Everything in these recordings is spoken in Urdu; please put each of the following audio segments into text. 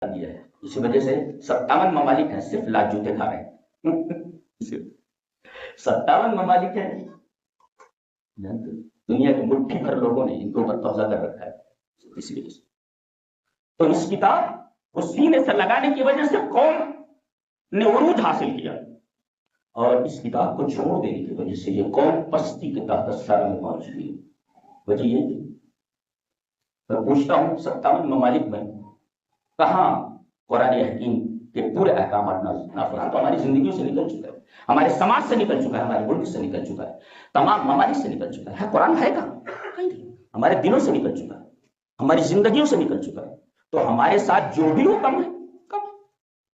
دیا ہے، اسی وجہ سے 57 ممالک ہیں صرف لاکھ جوتے کھا رہے ہیں 57 ممالک ہیں، دنیا کے مٹھی بھر لوگوں نے ان کو اوپر قبضہ کر رکھا ہے اسی وجہ سے۔ تو اس کتاب کو سینے سے لگانے کی وجہ سے قوم نے عروج حاصل کیا، اور اس کتاب کو چھوڑ دینے کی وجہ سے یہ قوم پستی کے تحت سارا میں پہنچ گئی۔ وجہ یہ کہ میں پوچھتا ہوں 57 ممالک میں کہاں قرآن حکیم کے پورے احکامات نافذ؟ تو ہماری زندگیوں سے نکل چکا ہے، ہمارے سماج سے نکل چکا ہے، ہمارے ملک سے نکل چکا ہے، تمام ممالک سے نکل چکا ہے۔ قرآن ہے کہاں؟ کہیں نہیں، ہمارے دلوں سے نکل چکا ہے، ہماری زندگیوں سے نکل چکا ہے۔ تو ہمارے ساتھ جو بھی ہو کم ہے، کم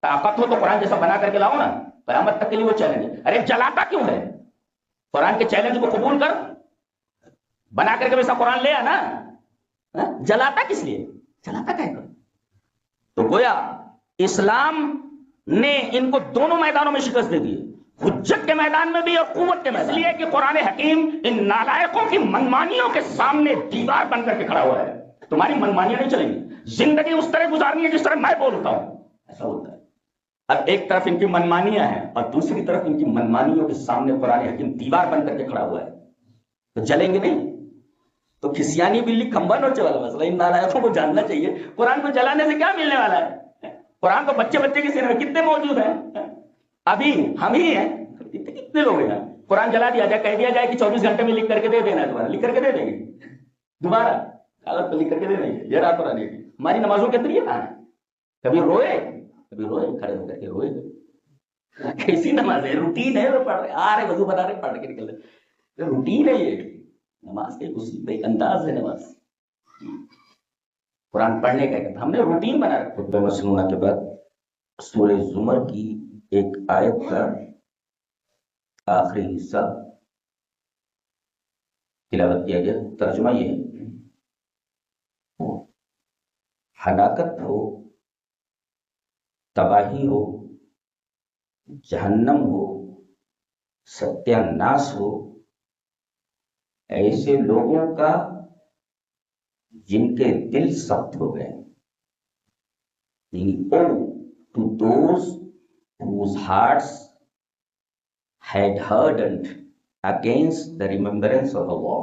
طاقت ہو تو قرآن جیسا بنا کر کے لاؤ نا، قیامت تک کے لیے وہ چیلنج ہے۔ ارے جلاتا کیوں ہے؟ قرآن کے چیلنج کو قبول کر، بنا کر کے ویسا قرآن لے آنا، جلاتا کس لیے؟ جلاتا کہے گا؟ تو گویا اسلام نے ان کو دونوں میدانوں میں شکست دے دی، حجت کے میدان میں بھی اور قوت کے میدان میں۔ اس لیے کہ قرآن حکیم ان نالائقوں کی منمانیوں کے سامنے دیوار بن کر کے کھڑا ہوا ہے۔ تمہاری منمانیاں نہیں چلیں گی، زندگی اس طرح گزارنی ہے جس طرح میں بولتا ہوں، ایسا ہوتا ہے۔ اب ایک طرف ان کی منمانیاں ہیں اور دوسری طرف ان کی منمانیوں کے سامنے قرآن حکیم دیوار بن کر کے کھڑا ہوا ہے، تو جلیں گے نہیں؟ تو کھسیانی بلی کھمبا نوچے والا مسئلہ ان نالائقوں کو جاننا چاہیے، قرآن کو جلانے سے کیا ملنے والا ہے؟ قرآن تو بچے بچے کے سینے میں کتنے موجود ہیں، ابھی ہم ہی ہیں، کتنے لوگ ہیں۔ قرآن جلا دیا جائے، کہہ دیا جائے کہ 24 گھنٹے میں لکھ کر کے دے دینا ہے، دوبارہ لکھ کر کے دے دیں گے، دوبارہ کاغذ پہ لکھ کر کے دے دیں گے، یہ رات قرآن کی۔ ہماری نمازوں کے اندر یہ کہاں ہے؟ کبھی روئے کھڑے ہو کر کے روئے، کیسی نماز ہے؟ روٹین ہے، وہ پڑھ رہے آ رہے وضو بنا رہے پڑھ کے نکل رہے، روٹین ہے یہ نماز کے، ایک انداز ہے نماز، قرآن پڑھنے کا ہم نے روٹین بنا رکھا۔ خطبہ مسنونہ کے بعد سورہ زمر کی ایک آیت کا آخری حصہ تلاوت کیا گیا، ترجمہ یہ ہے: ہلاکت ہو، تباہی ہو، جہنم ہو، ستیہ ناش ہو ایسے لوگوں کا جن کے دل سخت ہو گئے، to those whose hearts had hardened against the remembrance of Allah۔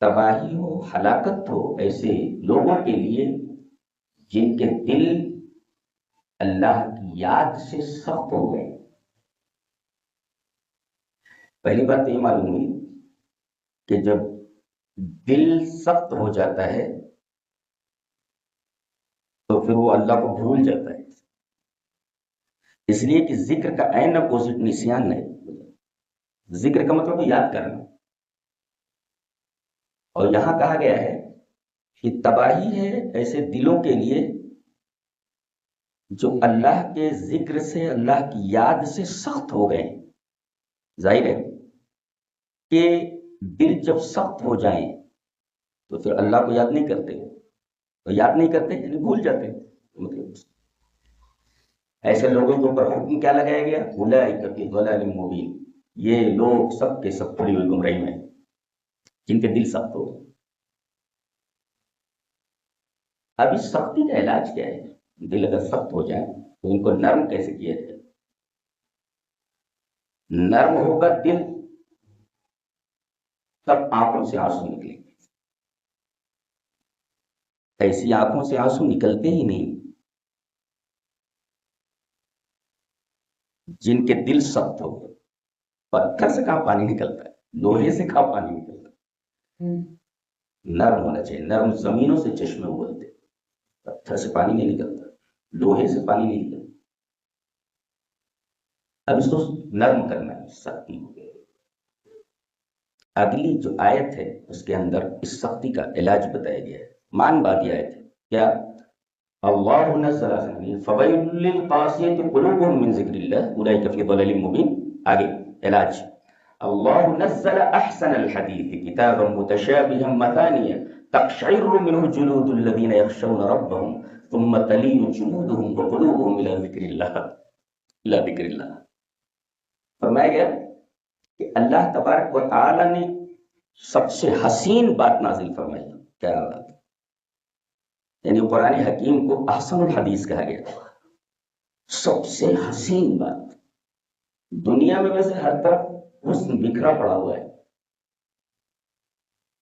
تباہی ہو، ہلاکت ہو ایسے لوگوں کے لیے جن کے دل اللہ کی یاد سے سخت ہو گئے۔ پہلی بات یہ معلوم ہوئی کہ جب دل سخت ہو جاتا ہے تو پھر وہ اللہ کو بھول جاتا ہے، اس لیے کہ ذکر کا عین اپوزٹ نسیان ہے۔ ذکر کا مطلب یاد کرنا، اور یہاں کہا گیا ہے کہ تباہی ہے ایسے دلوں کے لیے جو اللہ کے ذکر سے، اللہ کی یاد سے سخت ہو گئے۔ ظاہر ہے کہ دل جب سخت ہو جائیں تو پھر اللہ کو یاد نہیں کرتے، تو یاد نہیں کرتے یعنی بھول جاتے، مطلب ایسے لوگوں کے اوپر حکم کیا لگایا گیا؟ اولئک فی ضلال مبین، یہ لوگ سب کے سب کھلی ہوئی گمراہی میں، جن کے دل سخت ہو۔ اب اس سختی کا علاج کیا ہے؟ دل اگر سخت ہو جائے تو ان کو نرم کیسے کیا جائے؟ نرم ہوگا دل تب آنکھوں سے آنسو نکلیں گے، ایسی آنکھوں سے آنسو نکلتے ہی نہیں جن کے دل سخت ہو گئے۔ پتھر سے کہاں پانی نکلتا ہے، لوہے سے کہاں پانی نکلتا ہے؟ نرم ہونا چاہیے، نرم زمینوں سے چشمے ابلتے، پتھر سے پانی نہیں نکلتا، لوہے سے پانی نہیں نکلتا۔ اب اس کو نرم کرنا ہے، سختی ہو گئی۔ اگلی جو آیت ہے اس کے اندر اس سختی کا علاج بتایا گیا ہے، مان بات یہ آیت ہے کیا؟ اللہ نزل فویل للقاسیۃ قلوبهم من ذکر اللہ اولئک فی ضلال مبین۔ آگے علاج: اللہ نزل احسن الحدیث کتابا متشابہا مثانیہ تقشعر منہ جلود الذین یخشون ربهم ثم تلین جلودهم وقلوبهم الی ذکر اللہ، الی ذکر اللہ۔ فرمایا گیا کہ اللہ تبارک و تعالی نے سب سے حسین بات نازل فرمائی، کیا بات؟ یعنی قرآن حکیم کو احسن الحدیث کہا گیا، سب سے حسین بات۔ دنیا میں ویسے ہر طرف حسن بکھرا پڑا ہوا ہے،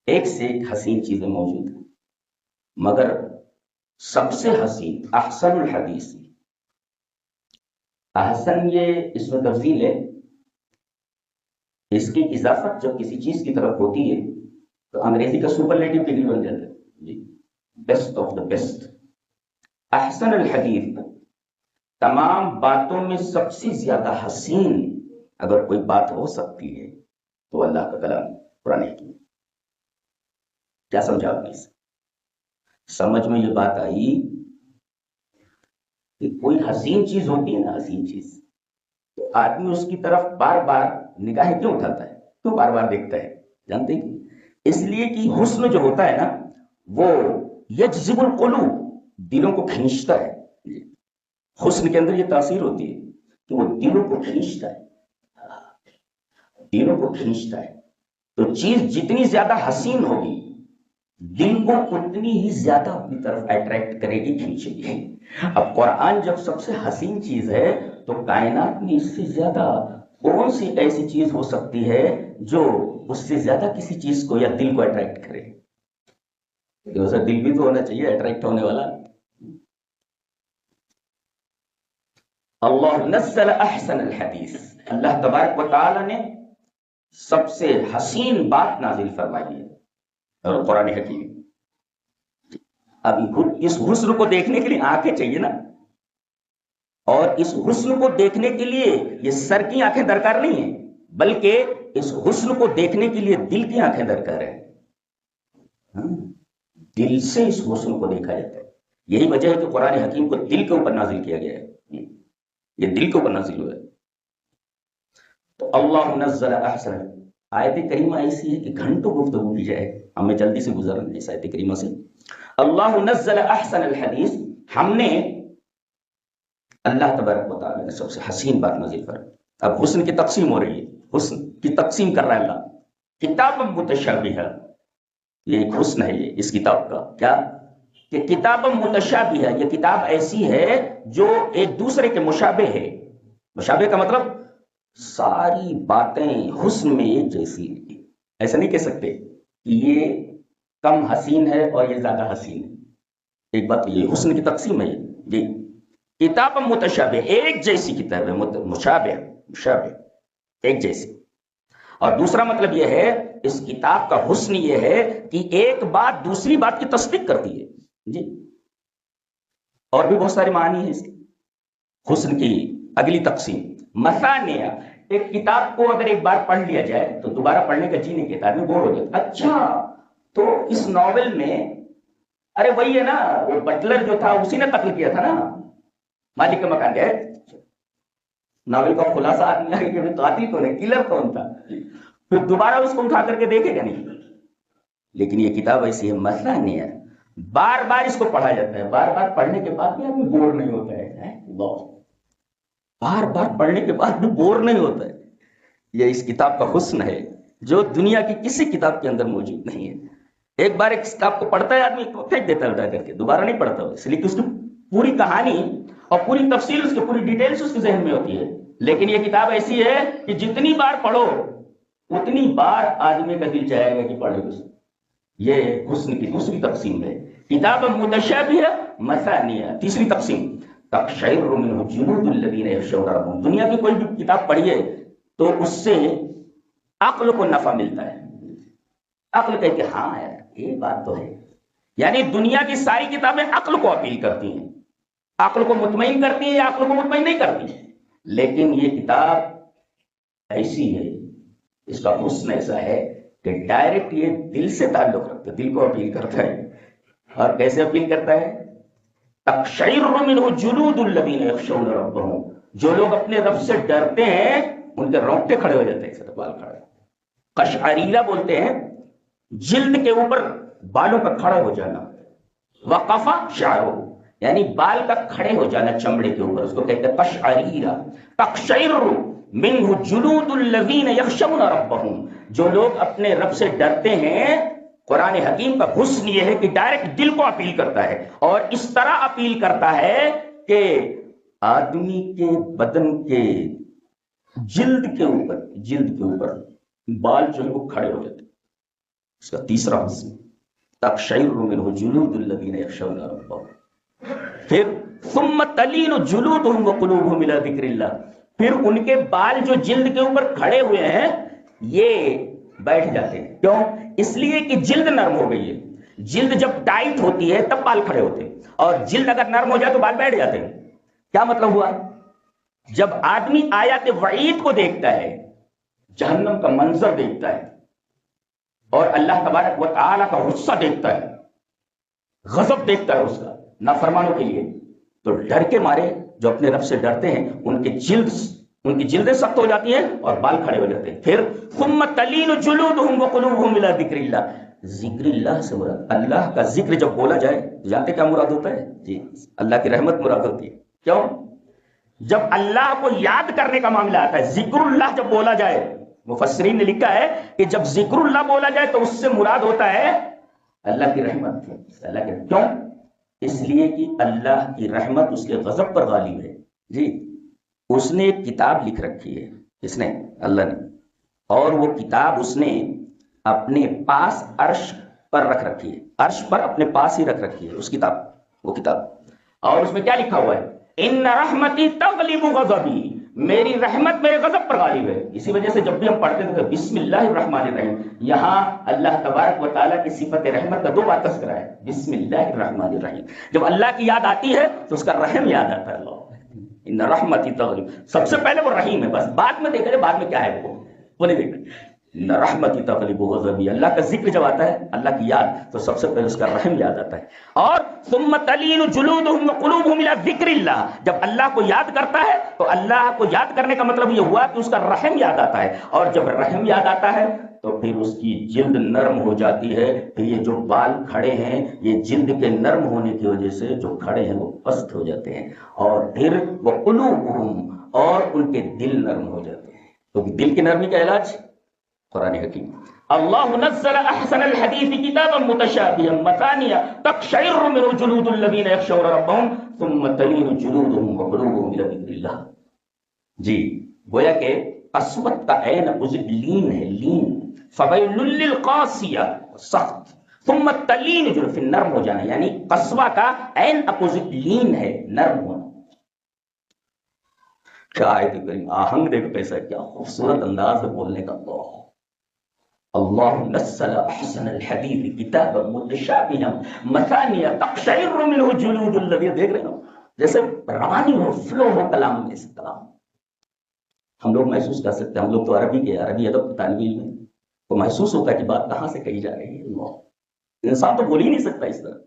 ایک سے ایک حسین چیزیں موجود ہیں، مگر سب سے حسین احسن الحدیث۔ احسن یہ اس میں تفضیل ہے، اس کی اضافت جب کسی چیز کی طرف ہوتی ہے تو انگریزی کا سپرلیٹو ڈگری بن جاتا ہے جی، بیسٹ آف دا بیسٹ۔ احسن الحدیث، تمام باتوں میں سب سے زیادہ حسین اگر کوئی بات ہو سکتی ہے تو اللہ کا کلام قرآن حکیم۔ کیا سمجھا آپ نے؟ سمجھ میں یہ بات آئی کہ کوئی حسین چیز ہوتی ہے نا، حسین چیز، تو آدمی اس کی طرف بار بار نگاہیں کیوں اٹھاتا ہے، کیوں بار بار دیکھتا ہے؟ جانتے ہیں؟ اس لیے کہ حسن جو ہوتا ہے نا وہ یجذب القلوب، دلوں کو کھینچتا ہے۔ حسن کے اندر یہ تاثیر ہوتی ہے کہ وہ دلوں کو کھینچتا ہے، دلوں کو کھینچتا ہے۔ تو چیز جتنی زیادہ حسین ہوگی دل کو اتنی ہی زیادہ اپنی طرف اٹریکٹ کرے گی، کھینچے گی۔ اب قرآن جب سب سے حسین چیز ہے تو کائنات میں اس سے زیادہ کون سی ایسی چیز ہو سکتی ہے جو اس سے زیادہ کسی چیز کو یا دل کو اٹریکٹ کرے؟ دل بھی تو ہونا چاہیے اٹریکٹ ہونے والا۔ اللہ نزل احسن الحدیث، اللہ تبارک و تعالی نے سب سے حسین بات نازل فرمائی ہے اور قرآن حکیم۔ اب اس حسن کو دیکھنے کے لیے آنکھیں چاہیے نا، اور اس حسن کو دیکھنے کے لیے یہ سر کی آنکھیں درکار نہیں ہیں، بلکہ اس حسن کو دیکھنے کے لیے دل کی آنکھیں درکار ہے۔ دل سے اس حسن کو دیکھا جاتا ہے۔ یہی وجہ ہے کہ قرآن حکیم کو دل کے اوپر نازل کیا گیا ہے، یہ دل کے اوپر نازل ہوا ہے۔ تو اللہ نزل احسن، آیت کریمہ ایسی ہے کہ گھنٹوں گفتگو کی جائے، ہمیں جلدی سے گزرنا ہے اس آیت کریمہ سے۔ اللہ نزل احسن الحدیث، ہم نے، اللہ تبارک و تعالی نے سب سے حسین بات نازل فرمائی۔ اب حسن کی تقسیم ہو رہی ہے، حسن کی تقسیم کر رہا ہے اللہ۔ کتاب متشابہہ، یہ ایک حسن ہے یہ اس کتاب کا، کیا کہ کتاب متشابہہ، یہ کتاب ایسی ہے جو ایک دوسرے کے مشابہ ہے۔ مشابہ کا مطلب ساری باتیں حسن میں ایک جیسی ہیں، ایسا نہیں کہہ سکتے کہ یہ کم حسین ہے اور یہ زیادہ حسین ہے۔ ایک بات یہ حسن کی تقسیم ہے جی، کتاب متشابہ، ایک جیسی کتاب ہے، مشابہ ایک جیسی۔ اور دوسرا مطلب یہ ہے اس کتاب کا حسن یہ ہے کہ ایک بات دوسری بات کی تصدیق کرتی ہے جی۔ اور بھی بہت سارے معنی ہیں اس کے حسن کی۔ اگلی تقسیم مثانیہ، ایک کتاب کو اگر ایک بار پڑھ لیا جائے تو دوبارہ پڑھنے کا جی نہیں کہتا، آدمی بور ہو جاتا۔ اچھا تو اس ناول میں، ارے وہی ہے نا وہ بٹلر جو تھا اسی نے قتل کیا تھا نا مالک کا مکان گئے، ناول کا خلاصہ آدمی آگے کہ قاتل کون ہے، کلر کون تھا، پھر دوبارہ اس کو اٹھا کر کے دیکھے گا نہیں۔ لیکن یہ کتاب ایسی ہے مثانیہ، بار بار اس کو پڑھا جاتا ہے، بار بار پڑھنے کے بعد بھی آدمی بور نہیں ہوتا ہے، بار بار پڑھنے کے بعد بھی بور نہیں ہوتا ہے۔ یہ اس کتاب کا حسن ہے جو دنیا کی کسی کتاب کے اندر موجود نہیں ہے۔ ایک بار ایک کتاب کو پڑھتا ہے آدمی کو پھینک دیتا ہے اٹھا کر کے، دوبارہ نہیں پڑھتا، اس لیے کہ اس کی پوری کہانی اور پوری تفصیل، اس کی پوری ڈیٹیلز اس کے ذہن میں ہوتی ہے۔ لیکن یہ کتاب ایسی ہے کہ جتنی بار پڑھو اتنی بار آدمی کا دل چاہے گا کہ پڑھے اس۔ یہ حسن کی دوسری تقسیم ہے، کتاب متشابہہ مثانیہ۔ تیسری تقسیم تقشعر منہ جلود الذین یخشون ربہم، دنیا کی کوئی بھی کتاب پڑھیے تو اس سے عقل کو نفع ملتا ہے، عقل کہتے کہ ہاں یار یہ بات تو ہے۔ یعنی دنیا کی ساری کتابیں عقل کو اپیل کرتی ہیں، عقل کو مطمئن کرتی ہیں یا عقل کو مطمئن نہیں کرتی، لیکن یہ کتاب ایسی ہے، اس کا حسن ایسا ہے کہ ڈائریکٹ یہ دل سے تعلق رکھتا ہے، دل کو اپیل کرتا ہے۔ اور کیسے اپیل کرتا ہے؟ تقشعر منہ جلود الذین یخشون ربہم، جو لوگ اپنے رب سے ڈرتے ہیں ان کے رونگٹے کھڑے ہو جاتے ہیں، بال کھڑے۔ قشعریرہ بولتے ہیں جلد کے اوپر بالوں کا کھڑا ہو جانا، وقف شعرہ یعنی بال کا کھڑے ہو جانا چمڑے کے اوپر، اس کو کہتے ہیں قشعریرہ۔ تقشعر منہ جلود الذین یخشون ربہم، جو لوگ اپنے رب سے ڈرتے ہیں قرآن حکیم کا حسن یہ ہے کہ ڈائریکٹ دل کو اپیل کرتا ہے، اور اس طرح اپیل کرتا ہے کہ آدمی کے بدن کے جلد کے اوپر بال جو ہے وہ کھڑے ہو جاتے ہیں۔ اس کا تیسرا حسن تقشعر منہ جلود الذین یخشون ربهم، پھر ثم تلین جلودهم وقلوبهم الی ذکر اللہ، پھر ان کے بال جو جلد کے اوپر کھڑے ہوئے ہیں یہ بیٹھ جاتے ہیں۔ کیوں؟ اس لیے کہ جلد نرم ہو گئی ہے۔ جلد جب ٹائٹ ہوتی ہے تب بال کھڑے ہوتے ہیں، اور جلد اگر نرم ہو جائے تو بال بیٹھ جاتے ہیں۔ کیا مطلب ہوا؟ جب آدمی آیات وعید کو دیکھتا ہے، جہنم کا منظر دیکھتا ہے، اور اللہ تبارک و تعالی کا غصہ دیکھتا ہے، غضب دیکھتا ہے اس کا نافرمانوں کے لیے، تو ڈر کے مارے جو اپنے رب سے ڈرتے ہیں ان کی جلدیں سخت ہو جاتی ہیں اور بال کھڑے ہو جاتے ہیں۔ پھر ثم تلین جلودهم وقلوبهم الى ذکر اللہ، ذکر اللہ سے مراد اللہ کا ذکر جب بولا جائے جانتے کیا مراد ہوتا ہے؟ جی، اللہ کی رحمت مراد ہوتی ہے۔ کیوں؟ جب اللہ کو یاد کرنے کا معاملہ آتا ہے، ذکر اللہ جب بولا جائے، مفسرین نے لکھا ہے کہ جب ذکر اللہ بولا جائے تو اس سے مراد ہوتا ہے اللہ کی رحمت۔ اللہ کے کیوں؟ اس لیے کہ اللہ کی رحمت اس کے غضب پر غالب ہے۔ جی، اس نے ایک کتاب لکھ رکھی ہے، اس نے اللہ نے، اور وہ کتاب اس نے اپنے پاس عرش پر رکھ رکھی ہے، عرش پر اپنے پاس ہی رکھ رکھی ہے وہ کتاب، اور اس میں کیا لکھا ہوا ہے؟ ان رحمتی تغلب غضبی، میری رحمت میرے غضب پر غالب ہے۔ اسی وجہ سے جب بھی ہم پڑھتے ہیں بسم اللہ الرحمن الرحیم، یہاں اللہ تبارک و تعالیٰ کی صفت رحمت کا 2 بار تذکرہ ہے، بسم اللہ الرحمن الرحیم۔ جب اللہ کی یاد آتی ہے تو اس کا رحم یاد آتا ہے۔ اللہ ان رحمتی تغلب، سب سے پہلے وہ رحیم ہے، بس بعد میں دیکھ رہے بعد میں کیا ہے وہ نہیں دیکھ رہے۔ ان رحمتی تغلب غضبی، اللہ کا ذکر جب آتا ہے، اللہ کی یاد، تو سب سے پہلے اس کا رحم یاد آتا ہے۔ اور ثم تلین جلودهم وقلوبهم الى ذکر اللہ، جب اللہ کو یاد کرتا ہے تو اللہ کو یاد کرنے کا مطلب یہ ہوا کہ اس کا رحم یاد آتا ہے، اور جب رحم یاد آتا ہے تو پھر اس کی جلد نرم ہو جاتی ہے۔ پھر یہ جو بال کھڑے ہیں یہ جلد کے نرم ہونے کی وجہ سے جو کھڑے ہیں وہ پست ہو جاتے ہیں، اور پھر وہ قلوبہم، اور ان کے دل نرم ہو جاتے ہیں۔ تو دل کی نرمی کا علاج قرآن حکیم۔ اللہ نزل احسن الحدیث کتابا متشابہا مثانیہ تقشعر منہ جلود الذین یخشون ربهم ثم تلین جلودهم وقلوبهم الی ذکر اللہ۔ جی، گویا کہ قسوت کا عین اپوزٹ لین ہے، لین، فویل للقاسیہ، سخت، ثم تلین جو پھر نرم ہو جانا، یعنی قسوہ کا عین اپوزٹ لین ہے، نرم ہونا۔ کیا آیت کریم، آہنگ دیکھو کیسا، کیا خوبصورت انداز ہے بولنے کا۔ اللہ نزل احسن الحدیث کتابا متشابہا مثانیہ تقشعر منہ جلود الذین، دیکھ رہے ہو جیسے روانی ہو، فلو ہو کلام میں، اس کلام ہم لوگ محسوس کر سکتے ہیں۔ ہم لوگ تو عربی ادب کے طالب علم ہیں، تو محسوس ہوتا ہے کہ بات کہاں سے کہی جا رہی ہے۔ اللہ، انسان تو بول ہی نہیں سکتا اس طرح،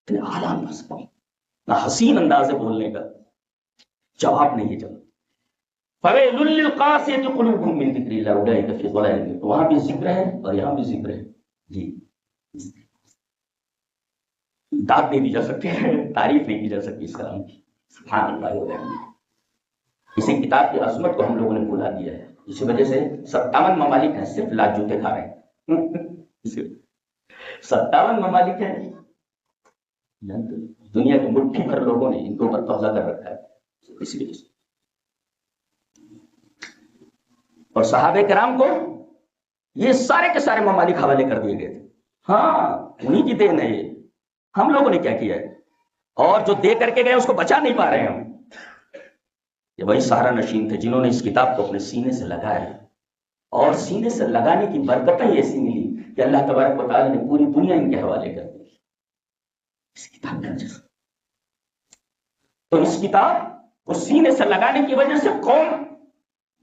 اتنے اعلیٰ انداز پر، اتنا حسین انداز ہے بولنے کا، جواب نہیں ہے۔ جب فویل للقاسیۃ قلوبہم من ذکر اللہ اولئک فی ضلال مبین، وہاں بھی ذکر ہے اور یہاں بھی ذکر ہے۔ جی، داد نہیں دی جا سکتی ہے، تعریف نہیں کی جا سکتی اس کلام کی، سبحان اللہ وبحمدہ۔ اسی کتاب کی عظمت کو ہم لوگوں نے بھلا دیا ہے، اسی وجہ سے 57 ممالک ہیں صرف لاکھ جوتے کھا رہے ہیں۔ 57 ممالک ہیں، دنیا کی مٹھی بھر لوگوں نے ان کے اوپر قبضہ کر رکھا ہے، اسی وجہ سے۔ اور صحابہ کرام کو یہ سارے کے سارے ممالک حوالے کر دیے گئے تھے۔ ہاں، انہی کی دین ہے یہ، ہم لوگوں نے کیا کیا ہے، اور جو دے کر کے گئے اس کو بچا نہیں پا رہے ہیں ہم۔ یہ وہی سہارا نشین تھے جنہوں نے اس کتاب کو اپنے سینے سے لگایا، اور سینے سے لگانے کی برکتیں ایسی ملی کہ اللہ تبارک و تعالیٰ نے پوری دنیا ان کے حوالے کر دی اس کتاب کا جیسا۔ تو اس کتاب کو سینے سے لگانے کی وجہ سے قوم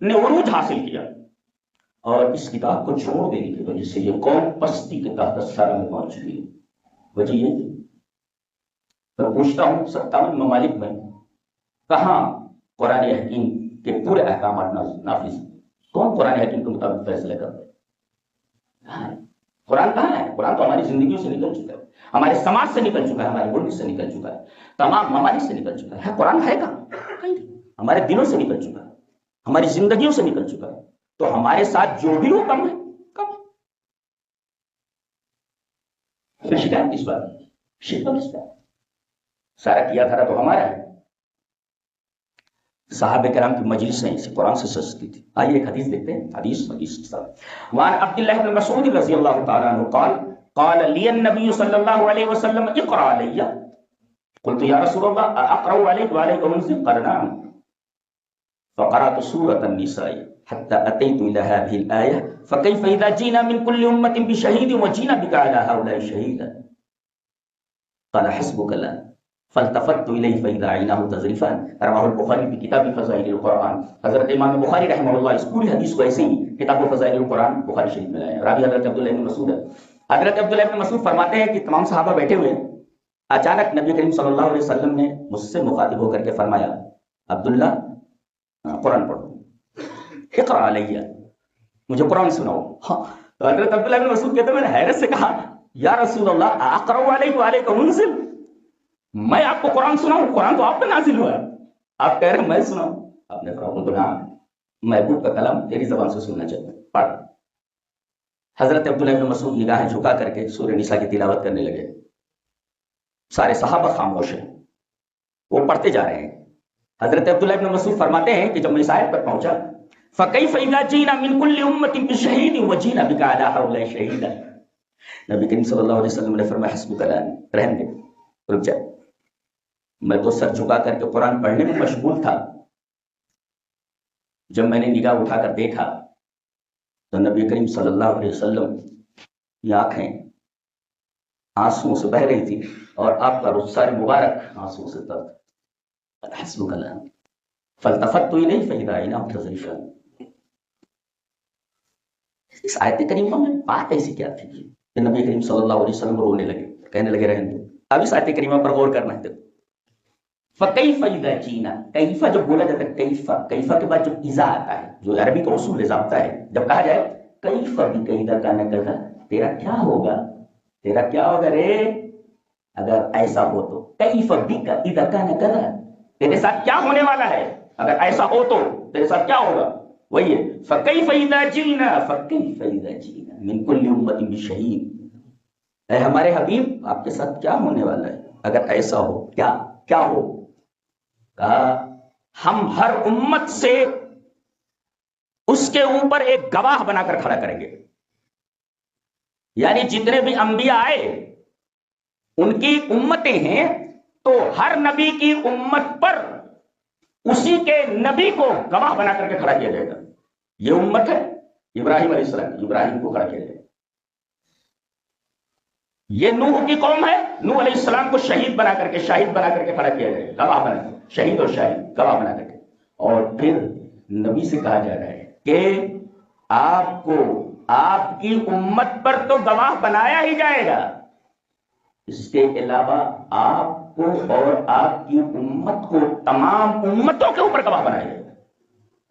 نے عروج حاصل کیا، اور اس کتاب کو چھوڑ دینے کی وجہ سے یہ قوم پستی کے تحت سارا میں پہنچ گئی۔ وجہ یہ میں پوچھتا ہوں 57 ممالک میں کہاں قرآن حکیم کے پورے احکامات نافذ؟ کون قرآن حکیم کے مطابق فیصلے کرتا ہے؟ قرآن کہاں ہے؟ قرآن تو ہماری زندگیوں سے نکل چکا ہے، ہمارے سماج سے نکل چکا ہے، ہمارے ملک سے نکل چکا ہے، تمام ممالک سے نکل چکا ہے۔ قرآن ہے کہاں؟ ہمارے دلوں سے نکل چکا ہے، ہماری زندگیوں سے نکل چکا ہے۔ تو ہمارے ساتھ جو بھی ہو کم ہے، کم۔ پھر شکایت کس بات کی؟ شکایت کس بات؟ سارا کیا دھرا تو ہمارا ہے. صحابہ کرام کی مجلس نہیں اسی قرآن سے سجتی تھی. آئیے ایک حدیث دیکھتے ہیں. حدیث وعن عبد الله بن مسعود رضی اللہ تعالی عنہ قال لي النبي صلى الله عليه وسلم اقرأ علي قلت يا رسول الله اقرأ عليك وعليك انزل قال نعم فقرأت سورة النساء حتى أتيت إلى هذه الآية فكيف إذا جئنا من كل أمة بشهيد وجئنا بك على هؤلاء شهيدا قال حسبك الآن فالتفت إليه فإذا عيناه تذرفان رواه البخاری في کتاب فضائل القرآن. حضرت امام بخاری رحمہ اللہ اس پوری حدیث کو ایسے ہی کتاب فضائل القرآن بخاری شریف میں لائے. راوی حضرت عبداللہ بن مسعود ہے. حضرت عبداللہ بن مسعود فرماتے ہیں کہ تمام صحابہ بیٹھے ہوئے ہیں. اچانک نبی کریم صلی اللہ علیہ وسلم نے مجھ سے مخاطب ہو کر کے فرمایا عبداللہ قرآن پڑھو. اقرأ علیہ مجھے قرآن سناؤ. حضرت عبداللہ بن مسعود کہتے ہیں میں نے حیرت سے کہا یا رسول اللہ اقرأ علیک وعلیک انزل میں آپ کو قرآن سناؤں؟ قرآن تو آپ پہ نازل ہوا ہے آپ کہہ رہے ہیں میں سناؤں. آپ نے فرمایا محبوب کا کلام تیری زبان سے سننا چاہتا ہوں پڑھ. حضرت عبداللہ بن مسعود نگاہیں جھکا کر کے سورہ نساء کی تلاوت کرنے لگے. سارے صحابہ خاموش ہیں وہ پڑھتے جا رہے ہیں. حضرت عبداللہ بن مسعود فرماتے ہیں کہ جب میں اس آیت پر پہنچا فَكَيْفَ إِذَا جِئْنَا مِنْ كُلِّ أُمَّةٍ بِشَهِيدٍ وَجِئْنَا بِكَ عَلَىٰ هَؤُلَاءِ شَهِيدًا. نبی کریم صلی اللہ علیہ وسلم نے فرمایا حسبک الآن رہنے دے رک جائے. میں تو سر جھکا کر کے قرآن پڑھنے میں مشغول تھا. جب میں نے نگاہ اٹھا کر دیکھا تو نبی کریم صلی اللہ علیہ وسلم کی آنکھیں آنسوؤں سے بہہ رہی تھی اور آپ کا رخسار مبارک آنسوؤں سے تر. حسبک الآن فالتفت الیہ فاذا عیناہ تذرفان. اس آیت کریمہ میں بات ایسی کیا تھی کہ نبی کریم صلی اللہ علیہ وسلم رونے لگے کہنے لگے رہنے دو. اب اس آیت کریمہ پر غور کرنا ہے. فَكَيْفَ إِذَا جِئْنَا کیف جب بولا جاتا ہے کیف کے بعد جب اذا آتا ہے جو عربی کا اصول ضابطہ ہے جب کہا جائے کیف بک اذا کان کذا تیرا کیا ہوگا رے اگر ایسا ہو تو. کیف بک اذا کان کذا تیرے ساتھ کیا ہونے والا ہے اگر ایسا ہو تو تیرے ساتھ کیا ہوگا. وہی ہے فَكَيْفَ إِذَا جِئْنَا مِنْ كُلِّ أُمَّةٍ بِشَهِيدٍ. اے ہمارے حبیب آپ کے ساتھ کیا ہونے والا ہے اگر ایسا ہو. کیا ہو کہا ہم ہر امت سے اس کے اوپر ایک گواہ بنا کر کھڑا کریں گے. یعنی جتنے بھی انبیاء آئے ان کی امتیں ہیں تو ہر نبی کی امت پر اسی کے نبی کو گواہ بنا کر کے کھڑا کیا جائے گا. یہ امت ہے ابراہیم علیہ السلام ابراہیم کو کھڑا کیا جائے گا. یہ نوح کی قوم ہے نوح علیہ السلام کو شاہد بنا کر کے کھڑا کیا جائے گا. گواہ بنا شہید اور شاہد گواہ بنا کر کے. اور پھر نبی سے کہا جا رہا ہے کہ آپ کو آپ کی امت پر تو گواہ بنایا ہی جائے گا اس کے علاوہ آپ کو اور آپ کی امت کو تمام امتوں کے اوپر گواہ بنایا جائے گا.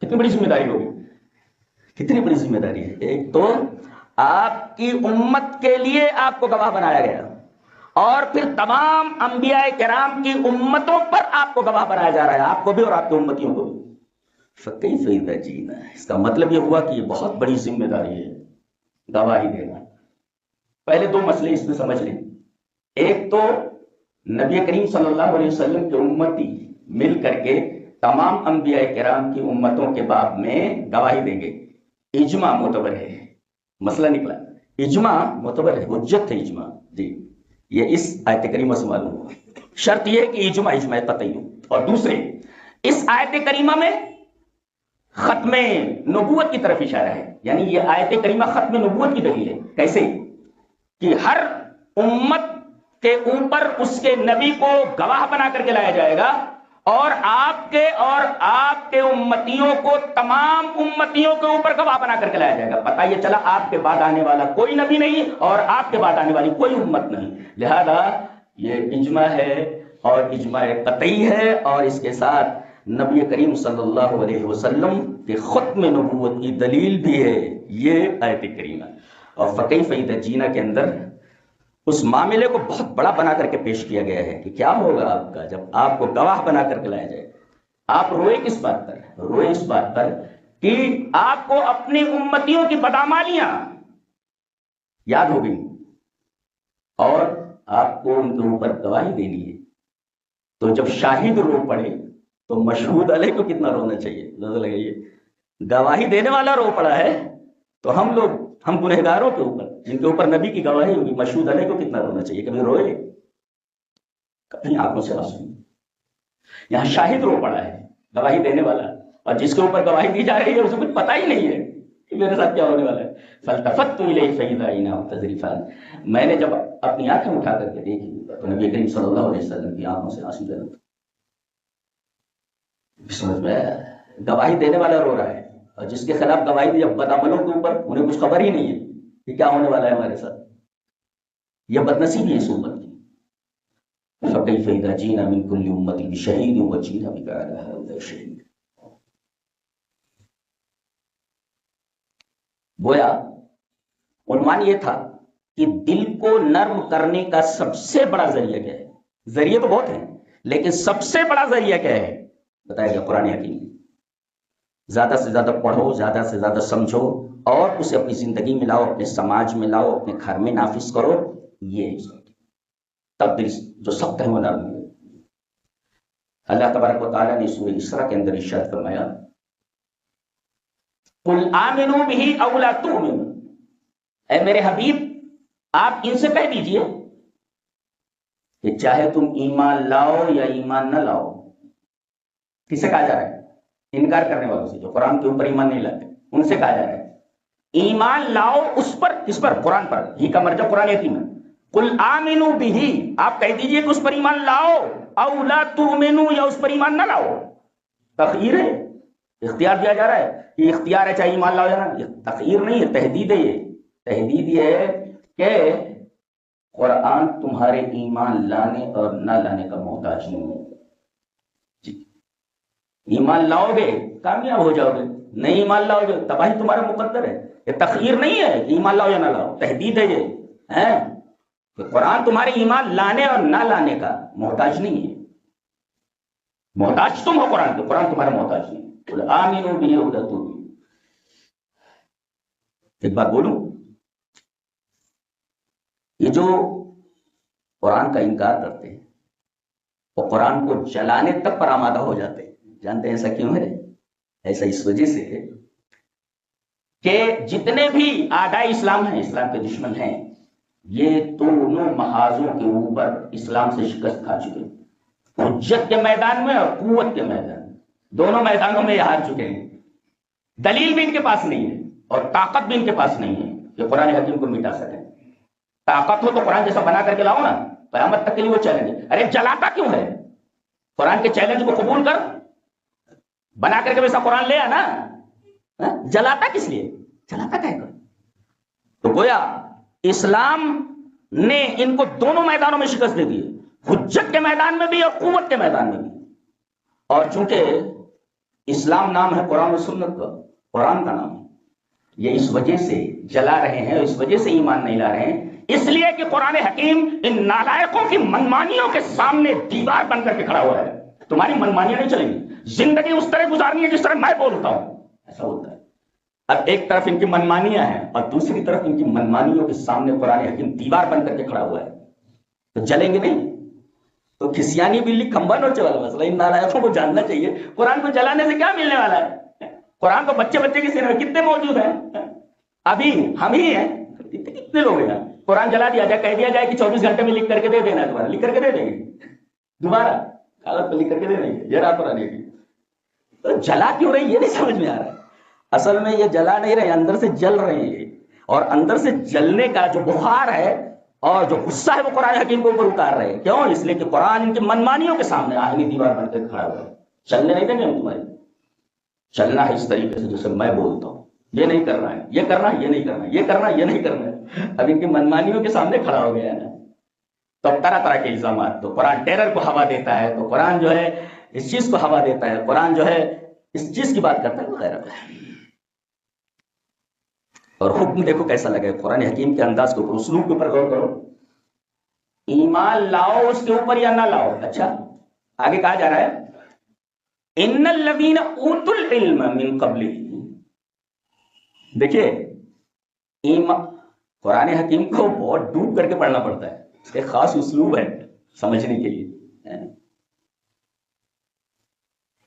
کتنی بڑی ذمہ داری ہوگی کتنی بڑی ذمہ داری ہے. ایک تو آپ کی امت کے لیے آپ کو گواہ بنایا گیا اور پھر تمام انبیاء کرام کی امتوں پر آپ کو گواہ بنایا جا رہا ہے آپ کو بھی اور آپ کی امتیوں کو بھی. فَكَيْفَ إِذَا جِئْنَا اس کا مطلب یہ ہوا کہ یہ بہت بڑی ذمہ داری ہے گواہی دینا. پہلے دو مسئلے اس میں سمجھ لیں. ایک تو نبی کریم صلی اللہ علیہ وسلم کے امتی مل کر کے تمام انبیاء کرام کی امتوں کے باب میں گواہی دیں گے. اجماع معتبر ہے مسئلہ نکلا. اجماع معتبر ہے حجت ہے اجماع. جی یہ اس آیت کریمہ سے معلوم ہوا. شرط یہ ہے کہ اجماع قطعی ہو. اور دوسرے اس آیت کریمہ میں ختم نبوت کی طرف اشارہ ہے. یعنی یہ آیت کریمہ ختم نبوت کی دلیل ہے. کیسے کہ ہر امت کے اوپر اس کے نبی کو گواہ بنا کر کے لایا جائے گا اور آپ کے امتیوں کو تمام امتیوں کے اوپر گواہ بنا کر کے لایا جائے گا. پتہ یہ چلا آپ کے بعد آنے والا کوئی نبی نہیں اور آپ کے بعد آنے والی کوئی امت نہیں. لہذا یہ اجماع ہے اور اجماع قطعی ہے اور اس کے ساتھ نبی کریم صلی اللہ علیہ وسلم کے ختم نبوت کی دلیل بھی ہے یہ آیت کریمہ. اور فَكَيْفَ إِذَا جِئْنَا کے اندر اس معاملے کو بہت بڑا بنا کر کے پیش کیا گیا ہے کہ کیا ہوگا آپ کا جب آپ کو گواہ بنا کر کے لایا جائے. آپ روئے کس بات پر؟ روئے اس بات پر کہ آپ کو اپنی امتیوں کی بدعمالیاں یاد ہو گئی اور آپ کو ان کے اوپر گواہی دینی ہے، تو جب شاہد رو پڑے تو مشہود علیہ کو کتنا رونا چاہیے؟ نظر لگائیے، گواہی دینے والا رو پڑا ہے تو ہم گنہگاروں کے اوپر جن کے اوپر نبی کی گواہی ہوگی، مشہود علیہ کو کتنا رونا چاہیے؟ کبھی روئے؟ کبھی آنکھوں سے آنسو؟ یہاں شاہد رو پڑا ہے، گواہی دینے والا، اور جس کے اوپر گواہی دی جا رہی ہے اسے کچھ پتہ ہی نہیں ہے کہ میرے ساتھ کیا ہونے والا ہے۔ فالتفت الیہ فاذا عیناہ تذرفان، میں نے جب اپنی آنکھیں اٹھا کر کے دیکھی تو نبی کریم صلی اللہ علیہ وسلم کی آنکھوں سے آنسو جھر رہے۔ سمجھ میں گواہی دینے والا رو رہا ہے، اور جس کے خلاف گواہی دی جب بدعملوں کے اوپر، انہیں کچھ خبر ہی نہیں ہے کہ کیا ہونے والا ہے ہمارے ساتھ۔ یہ بدنصیبی ہے اس امت کی۔ فَكَيْفَ إِذَا جِئْنَا مِنْ كُلِّ أُمَّةٍ بِشَهِيدٍ وَجِئْنَا بِكَ عَلَىٰ هَٰؤُلَاءِ شَهِيدًا۔ گویا عنوان یہ تھا کہ دل کو نرم کرنے کا سب سے بڑا ذریعہ کیا ہے؟ ذریعے تو بہت ہیں، لیکن سب سے بڑا ذریعہ کیا ہے؟ بتایا گیا قرآن حکیم۔ زیادہ سے زیادہ پڑھو، زیادہ سے زیادہ سمجھو، اور اسے اپنی زندگی میں لاؤ، اپنے سماج میں لاؤ، اپنے گھر میں نافذ کرو، یہ تب دل جو سخت ہے وہ نرم ہے۔ اللہ تبارک و تعالیٰ نے سورہ اسراء کے اندر ارشاد فرمایا، قُلْ آمِنُوا بِهِ أَوْ لَا تُؤْمِنُوا، اے میرے حبیب آپ ان سے کہہ دیجئے کہ چاہے تم ایمان لاؤ یا ایمان نہ لاؤ۔ کس سے کہا جا رہا ہے؟ انکار کرنے والوں سے، جو قرآن کے اوپر ایمان نہیں لاتے، ان سے کہا جا رہا ہے ایمان لاؤ اس پر، کس پر؟ قرآن پر۔ ہی کا مرجع قرآن حکیم ہے۔ قُلْ آمِنُوا بِهِ، آپ کہہ دیجئے کہ اس پر ایمان لاؤ، اَوْ لَا تُؤْمِنُوا، یا اس پر ایمان نہ لاؤ۔ تخییر ہے، اختیار دیا جا رہا ہے، یہ اختیار ہے چاہے ایمان لاؤ یا نہ۔ یہ تخییر نہیں ہے، تحدید ہے۔ یہ تحدید یہ ہے کہ قرآن تمہارے ایمان لانے اور نہ لانے کا محتاج نہیں ہے۔ جی، ایمان لاؤ گے کامیاب ہو جاؤ گے، نہیں ایمان لاؤ گے تباہی تمہارا مقدر ہے۔ یہ تخییر نہیں ہے کہ ایمان لاؤ یا نہ لاؤ، تحدید ہے یہ ہے کہ قرآن تمہارے ایمان لانے اور نہ لانے کا محتاج نہیں ہے۔ محتاج تم ہو قرآن کے، قرآن تمہارا محتاج نہیں ہے۔ آمینوا بہ او لا تؤمنوا۔ ایک بات بولوں، یہ جو قرآن کا انکار کرتے ہیں وہ قرآن کو جلانے تک پر آمادہ ہو جاتے ہیں۔ جانتے ہیں ایسا کیوں ہے؟ ایسا اس وجہ سے ہے کہ جتنے بھی اعداء اسلام ہیں، اسلام کے دشمن ہیں، یہ دونوں محاذوں کے اوپر اسلام سے شکست کھا چکے ہیں۔ حجت کے میدان میں اور قوت کے میدان میں، دونوں میدانوں میں یہ ہار چکے ہیں۔ دلیل بھی ان کے پاس نہیں ہے اور طاقت بھی ان کے پاس نہیں ہے کہ قرآن حکیم کو مٹا سکیں۔ طاقت ہو تو قرآن جیسا بنا کر کے لاؤ نا، قیامت تک کے لیے وہ چیلنج ہے۔ ارے جلاتا کیوں ہے؟ قرآن کے چیلنج کو قبول کر، بنا کر کے ویسا قرآن لے آنا۔ جلاتا کس لیے؟ جلاتا کہے گا؟ تو گویا اسلام نے ان کو دونوں میدانوں میں شکست دے دی، حجت کے میدان میں بھی اور قوت کے میدان میں بھی۔ اور چونکہ اسلام نام ہے قرآن و سنت کا، قرآن کا نام ہے، یہ اس وجہ سے جلا رہے ہیں، اس وجہ سے ایمان نہیں لا رہے ہیں، اس لیے کہ قرآن حکیم ان نالائقوں کی منمانیوں کے سامنے دیوار بن کر کے کھڑا ہوا ہے۔ تمہاری منمانیاں نہیں چلیں گی، زندگی اس طرح گزارنی ہے جس طرح میں بولتا ہوں، ایسا ہوتا ہے۔ اب ایک طرف ان کی منمانیاں ہیں اور دوسری طرف ان کی منمانیوں کے سامنے قرآن حکیم دیوار بن کر کے کھڑا ہوا ہے، تو جلیں گے نہیں؟ تو کھسیانی بلی کھمبا نوچے والا مسئلہ ان نالائقوں کو جاننا چاہیے۔ قرآن کو جلانے سے کیا ملنے والا ہے؟ قرآن کو بچے بچے کے سینے میں کتنے موجود ہیں؟ ابھی ہم ہی ہیں، کتنے لوگ ہیں؟ قرآن جلا دیا جائے، کہہ دیا جائے کہ 24 گھنٹے میں لکھ کر کے دے دینا، دوبارہ لکھ کر کے دے دیں گے، دوبارہ کاغذ پہ لکھ کر کے دے دیں گے، یہ رات قرآن کی۔ تو جلا کیوں رہی یہ نہیں سمجھ میں آ رہا ہے۔ اصل میں یہ جلا نہیں رہے، اندر سے جل رہے ہیں، اور اندر سے جلنے کا جو بخار ہے اور جو غصہ ہے وہ قرآن حکیم کے اوپر اتار رہے ہیں۔ کیوں؟ اس لیے کہ قرآن ان کی منمانیوں کے سامنے آہنی دیوار بن کر کھڑا ہوا ہے۔ چلنے نہیں دیں گے ہم تمہاری، چلنا ہے اس طریقے سے جیسے میں بولتا ہوں، یہ نہیں کرنا ہے، یہ کرنا ہے، یہ نہیں کرنا ہے، یہ کرنا ہے، یہ نہیں کرنا ہے۔ اب ان کی منمانیوں کے سامنے کھڑا ہو گیا ہے نا، تو اب طرح طرح کے الزامات، تو قرآن ٹیرر کو ہوا دیتا ہے، تو قرآن جو ہے اس چیز کو ہوا دیتا ہے، قرآن جو ہے اس چیز کی بات کرتا ہے وغیرہ۔ اور حکم دیکھو کیسا لگا ہے قرآن حکیم کے انداز کے اوپر، اسلوب کے اوپر غور کرو۔ ایمان لاؤ اس کے اوپر یا نہ لاؤ۔ اچھا آگے کہا جا رہا ہے ان الذین اوتوا العلم من قبلہ۔ دیکھیے قرآن حکیم کو بہت ڈوب کر کے پڑھنا پڑتا ہے، اس کا خاص اسلوب ہے سمجھنے کے لیے.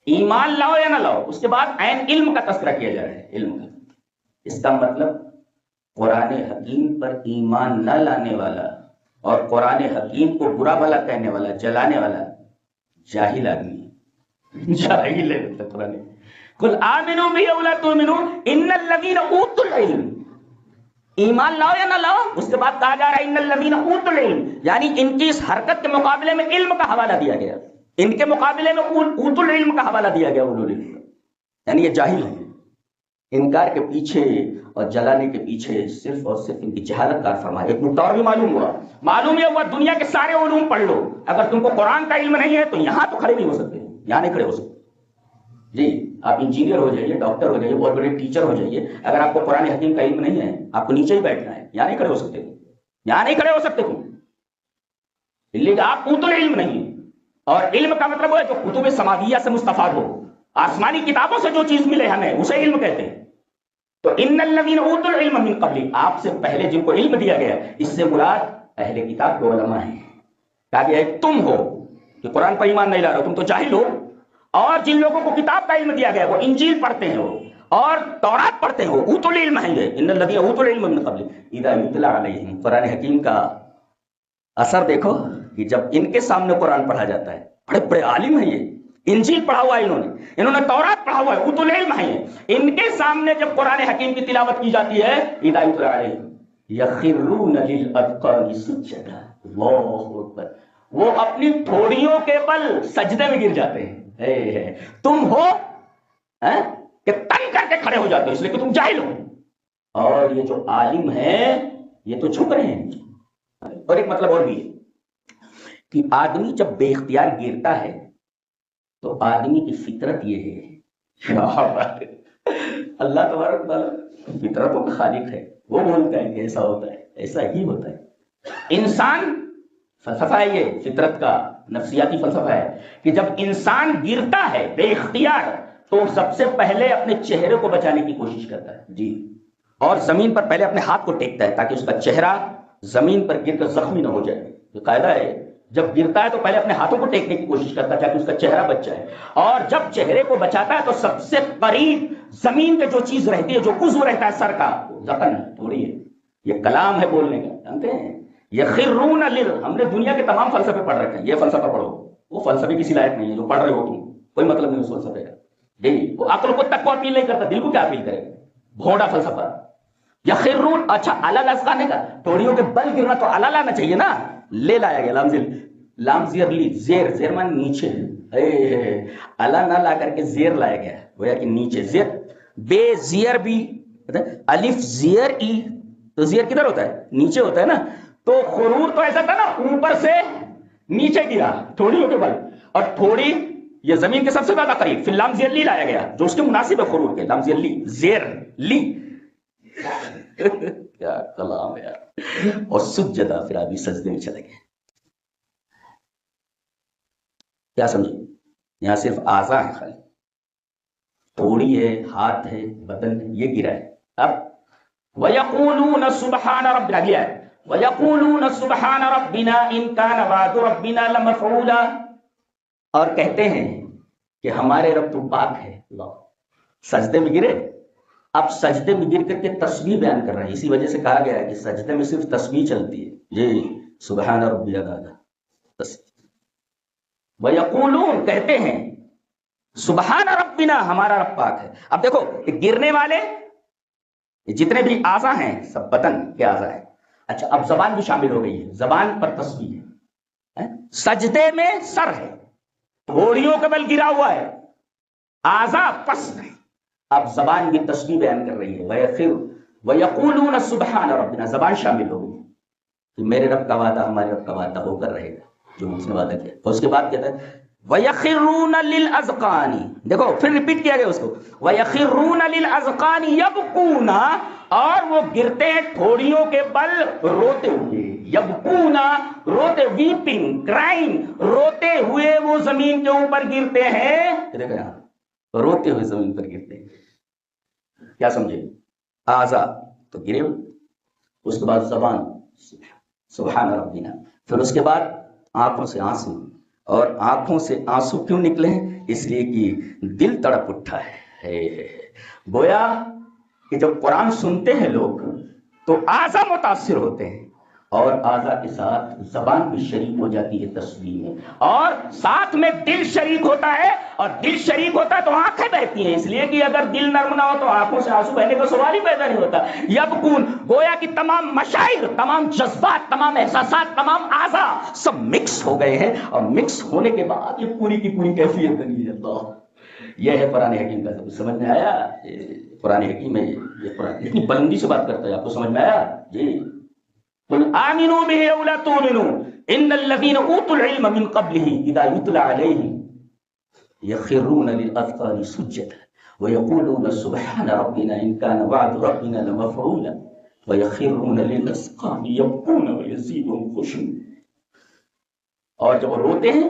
ایمان لاؤ یا نہ لاؤ، اس کے بعد عین علم کا تذکرہ کیا جا رہا ہے. علم کا، اس کا مطلب قرآن حکیم پر ایمان نہ لانے والا اور قرآن حکیم کو برا بھلا کہنے والا، جلانے والا جاہل آدمی ہے. جاہل ہے مطلب قرآن. قل آمنوا بہ او لا تؤمنوا ان الذین اوتوا العلم. ایمان لاؤ یا نہ لاؤ، اس کے بعد کہا جا رہا ہے ان الذین اوتوا العلم، یعنی ان کی اس حرکت کے مقابلے میں علم کا حوالہ دیا گیا، ان کے مقابلے میں اوتوا العلم کا حوالہ دیا گیا. اولو العلم یعنی یہ جاہل ہیں. انکار کے پیچھے اور جلانے کے پیچھے صرف اور صرف ان کی جہالت کار فرمائے. ایک نقطہ اور بھی معلوم یہ ہوا دنیا کے سارے علوم پڑھ لو، اگر تم کو قرآن کا علم نہیں ہے تو یہاں تو کھڑے نہیں ہو سکتے، یہاں نہیں کھڑے ہو سکتے. جی آپ انجینئر ہو جائیے، ڈاکٹر ہو جائیے، بہت بڑے ٹیچر ہو جائیے، اگر آپ کو قرآن حکیم کا علم نہیں ہے آپ کو نیچے ہی بیٹھنا ہے، یہاں نہیں کھڑے ہو سکتے، یہاں نہیں کھڑے ہو سکتے تم، لیکن آپ اوتوا العلم نہیں ہے. اور علم کا مطلب ہے جو کتب سماویہ سے مستفاد ہو، آسمانی کتابوں سے جو چیز ملے ہمیں اسے علم کہتے ہیں. تو ان الذین اوتوا العلم من قبل، آپ سے پہلے جن کو علم دیا گیا، اس سے مراد اہل کتاب کے علماء ہیں. کہا گیا ہے تم ہو کہ قرآن پر ایمان نہیں لا رہے ہو، تم تو جاہل ہو. اور جن لوگوں کو کتاب کا علم دیا گیا وہ انجیل پڑھتے ہیں وہ اور تورات پڑھتے ہیں، وہ اوتوا العلم ہیں. ان الذین اوتوا العلم من قبل اذا یتلی علیہم. قرآن حکیم کا اثر دیکھو کہ جب ان کے سامنے قرآن پڑھا جاتا ہے، بڑے بڑے عالم ہیں، یہ انجیل پڑھا ہوا ہے، انہوں نے تورات پڑھا ہوا ہے، اوتوا العلم ہیں. ان کے سامنے جب قرآن حکیم کی تلاوت کی جاتی ہے اذا یتلی علیہم یخرون للاذقان سجدا. اللہ اکبر. وہ اپنی تھوڑیوں کے بل سجدے میں گر جاتے ہیں. تم ہو کہ تن کر کے کھڑے ہو جاتے ہو اس لیے کہ تم جاہل ہو، اور یہ جو عالم ہیں یہ تو جھک رہے ہیں. اور ایک مطلب اور بھی ہے کہ آدمی جب بے اختیار گرتا ہے تو آدمی کی فطرت یہ ہے، اللہ تبارک تعالیٰ فطرتوں کا خالق ہے، وہ بولتا ہے کہ ایسا ہوتا ہے، ایسا ہی ہوتا ہے. انسان فلسفہ ہے، یہ فطرت کا نفسیاتی فلسفہ ہے کہ جب انسان گرتا ہے بے اختیار تو سب سے پہلے اپنے چہرے کو بچانے کی کوشش کرتا ہے. جی، اور زمین پر پہلے اپنے ہاتھ کو ٹیکتا ہے تاکہ اس کا چہرہ زمین پر گر کر زخمی نہ ہو جائے. یہ قاعدہ ہے، جب گرتا ہے تو پہلے اپنے ہاتھوں کو ٹیکنے کی کوشش کرتا ہے تاکہ اس کا چہرہ بچ جائے، اور جب چہرے کو بچاتا ہے تو سب سے قریب زمین پہ جو چیز رہتی ہے، جو عضو رہتا ہے سر کا، زخم تھوڑی ہے، یہ کلام ہے بولنے کا. جانتے ہیں یخرون ہم نے دنیا کے تمام فلسفے پڑھ رکھے ہیں، یہ فلسفہ پڑھو، وہ فلسفے کسی لائق نہیں ہے جو پڑھ رہے ہو تم، کوئی مطلب نہیں اس فلسفے کا. جی وہ عقل کو تک کو اپیل نہیں کرتا، دل کو کیا اپیل کرے، بھونڈا فلسفہ. یخرون، اچھا اعلیٰ لذکانے کا تھوڑیوں کے بل گرنا تو اعلیٰ لانا چاہیے نا، لے لایا گیا لام زیر لی، زیر زیر مان نیچے، اعلیٰ نہ لا کر کے زیر لایا گیا، گویا کہ نیچے. زیر بے زیر بھی، الف زیر ای، تو زیر کدھر ہوتا ہے؟ نیچے ہوتا ہے نا. تو خرور تو ایسا تھا نا، اوپر سے نیچے گرا تھوڑیوں کے بل، اور تھوڑی یہ زمین کے سب سے زیادہ قریب، پھر لام زیر لی لایا گیا جو اس کے مناسب ہے خرور کے، لام زیر لی، زیر لی. کیا کلام ہے یار. اور سجدہ، پھر آدمی سجدے میں چلے گئے. کیا سمجھے؟ یہاں صرف اعضاء ہے، خالی تھوڑی ہے، ہاتھ ہے، بدن ہے، یہ گرا ہے. اب وَيَقُولُونَ سُبْحَانَ رَبِّنَا، گیا ہے وَيَقُولُونَ سُبْحَانَ رَبِّنَا إِن كَانَ وَعْدُ رَبِّنَا لَمَفْعُولًا، اور کہتے ہیں کہ ہمارے رب تو پاک ہے. اللہ، سجدے میں گرے. اب سجدے میں گر کر کے تسبیح بیان کر رہے ہیں، اسی وجہ سے کہا گیا ہے کہ سجدے میں صرف تسبیح چلتی ہے. جی سبحان ربی الاعلیٰ تسبیح. وَيَقُولُونَ، کہتے ہیں سبحان ربنا، ہمارا رب پاک ہے. اب دیکھو گرنے والے جتنے بھی اعضاء ہیں سب بدن کے اعضاء ہیں. اچھا اب زبان بھی شامل ہو گئی ہے، زبان پر تسبیح ہے. سجدے میں سر ہے، تھوڑیوں کے بل گرا ہوا ہے، اعضاء پست ہیں. اب زبان کی تسبیح بیان کر رہی ہے. وَيَقُولُونَ سُبْحَانَ رَبِّنَا، زبان شامل ہو گئی کہ میرے رب کا وعدہ ہمارے رب کا وعدہ ہو کر رہے گا جو اس نے وعدہ کیا. اور اس کے بعد کہتا ہے وَيَخِرُّونَ لِلْأَذْقَانِ، دیکھو پھر ریپیٹ کیا گیا اس کو، وَيَخِرُّونَ لِلْأَذْقَانِ يَبْكُونَ، اور وہ گرتے ہیں تھوڑیوں کے بل روتے ہوئے. یبکونا، روتے، ویپنگ، کرائنگ، روتے ہوئے وہ زمین کے اوپر گرتے ہیں. دیکھو یہاں روتے ہوئے زمین پر گرتے ہیں. کیا سمجھے؟ اعضاء تو گرے ہوئے، اس کے بعد زبان سبحان ربنا، پھر اس کے بعد آنکھوں سے آنسو، اور آنکھوں سے آنسو کیوں نکلے ہیں؟ اس لیے کہ دل تڑپ اٹھا ہے۔ گویا کہ جب قرآن سنتے ہیں لوگ تو اعضا متاثر ہوتے ہیں، اور اعضا کے ساتھ زبان بھی شریک ہو جاتی ہے تسبیح میں، اور ساتھ میں دل شریک ہوتا ہے، اور دل شریک ہوتا ہے تو آنکھیں بہتی ہیں، اس لیے کہ اگر دل نرم نہ ہو تو آنکھوں سے آنسو بہنے کا سوال ہی پیدا نہیں ہوتا۔ یبکون، گویا کہ تمام مشاعر، تمام جذبات، تمام احساسات، تمام اعضا سب مکس ہو گئے ہیں، اور مکس ہونے کے بعد یہ پوری کی پوری کیفیت بنی ہے۔ اللہ، یہ ہے قرآن حکیم کا۔ سمجھ میں آیا؟ قرآن حکیم میں یہ قرآن اتنی بلندی سے بات کرتا ہے، آپ کو سمجھ میں آیا؟ جی، قل آمنوا به او لا تؤمنوا ان الذين اوتوا العلم من قبله اذا يتلى عليهم يخرون للاذقان سجدا ويقولون سبحان ربنا ان كان وعد ربنا لمفعولا ويخرون للاذقان يبكون ويزيدهم خشوعا۔ اور جب وہ روتے ہیں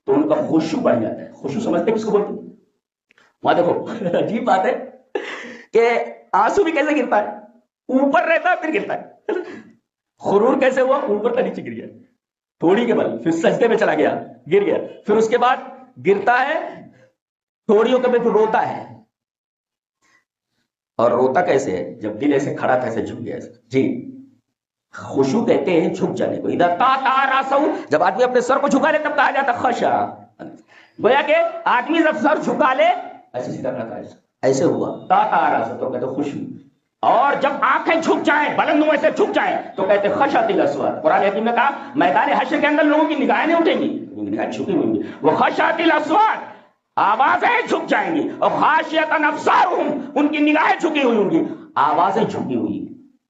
تو ان کا خشوع بڑھ جاتا ہے۔ خشوع سمجھتے ہیں کس کو بولتے ہیں؟ وہاں دیکھو عجیب بات ہے کہ آنسو بھی کیسے گرتا ہے؟ اوپر رہتا ہے پھر گرتا ہے۔ خرور کیسے ہوا؟ اوپر کا نیچے گر گیا تھوڑی کے بل، پھر سجدے میں چلا گیا، گر گیا، پھر اس کے بعد گرتا ہے تھوڑیوں کے، پھر روتا ہے۔ اور روتا کیسے ہے؟ جب دل ایسے کھڑا تھا، ایسے جھک گیا۔ جی، خشوع کہتے ہیں جھک جانے کو۔ اذا طاطا راسہ، جب آدمی اپنے سر کو جھکا لے تب کہا جاتا خشع۔ گویا کہ آدمی جب سر جھکا لے، ایسے سیدھا کرتا ہے، ایسے ہوا طاطا راسہ تو کہتے خشوع۔ اور جب آنکھیں جھک جائیں، بلند منہ سے جھک جائیں تو کہتے خشعت الاصوات۔ قرآن حکیم نے کہا میدان حشر کے اندر لوگوں کی نگاہیں نہیں اٹھیں گی، نگاہیں جھکی ہوئی ہوں گی۔ وہ خشعت الاصوات، آوازیں جھک جائیں گی، اور خاشعۃ ابصارہم، ان کی نگاہیں جھکی ہوئی ہوں گی، آوازیں جھکی ہوئی۔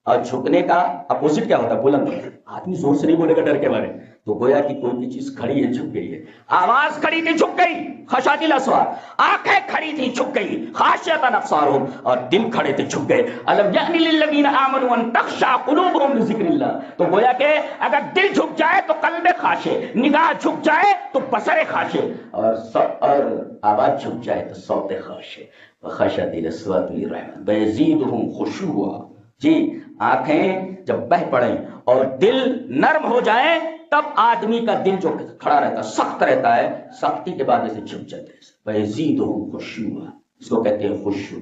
اور جھکنے کا اپوزٹ کیا ہوتا ہے؟ بلند۔ آدمی زور سے نہیں بولے گا ڈر کے بارے، تو گویا کہ کوئی بھی چیز کھڑی ہے، جھک گئی ہے۔ آواز کھڑی تھی، جھک گئی، خشعت الاصوات۔ آنکھیں کھڑی تھی، جھک گئی، خاشعۃ ابصارہم، اور دل کھڑے تھے، جھک گئے۔ الم یأن للذین آمنوا ان تخشع قلوبہم لذکر اللہ، تو گویا کہ اگر دل جھک جائے تو قلب خاشع، نگاہ جھک جائے تو بصر خاشع، اور آواز جھک جائے تو صوت خاشع۔ وخشعت الاصوات للرحمن فیزیدہم خشوعا۔ جی، آنکھیں جب بہہ پڑیں اور دل نرم ہو جائے تب آدمی کا دل جو کھڑا رہتا ہے، سخت رہتا ہے، سختی کے بعد اسے جھک جاتے ہیں۔ فیزیدہم خشوعا، اس کو کہتے ہیں خشوع۔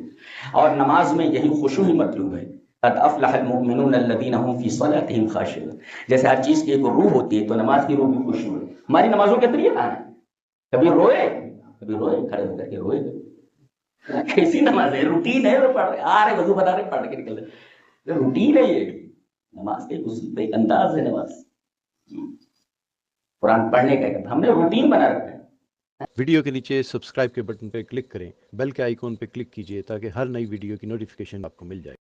اور نماز میں یہی خشوع ہی مطلوب ہے۔ قد افلح المؤمنون الذین هم فی صلاتهم خاشعون۔ جیسے ہر چیز کی ایک روح ہوتی ہے تو نماز کی روح بھی خشوع ہے۔ ہماری نمازوں کے طریقے کہاں ہیں؟ کبھی روئے کھڑے ہو کر کے روئے، کیسی نماز ہے؟ روٹین ہے، وہ پڑھ رہے آ رہے، وضو بنا رہے، پڑھ کے نکل رہے، روٹین ہے یہ نماز کے ایک انداز ہے نماز۔ قرآن پڑھنے کا ہم نے روٹین بنا رکھا ہے۔ ویڈیو کے نیچے سبسکرائب کے بٹن پہ کلک کریں، بیل کے آئیکن پہ کلک کیجئے تاکہ ہر نئی ویڈیو کی نوٹیفیکیشن آپ کو مل جائے۔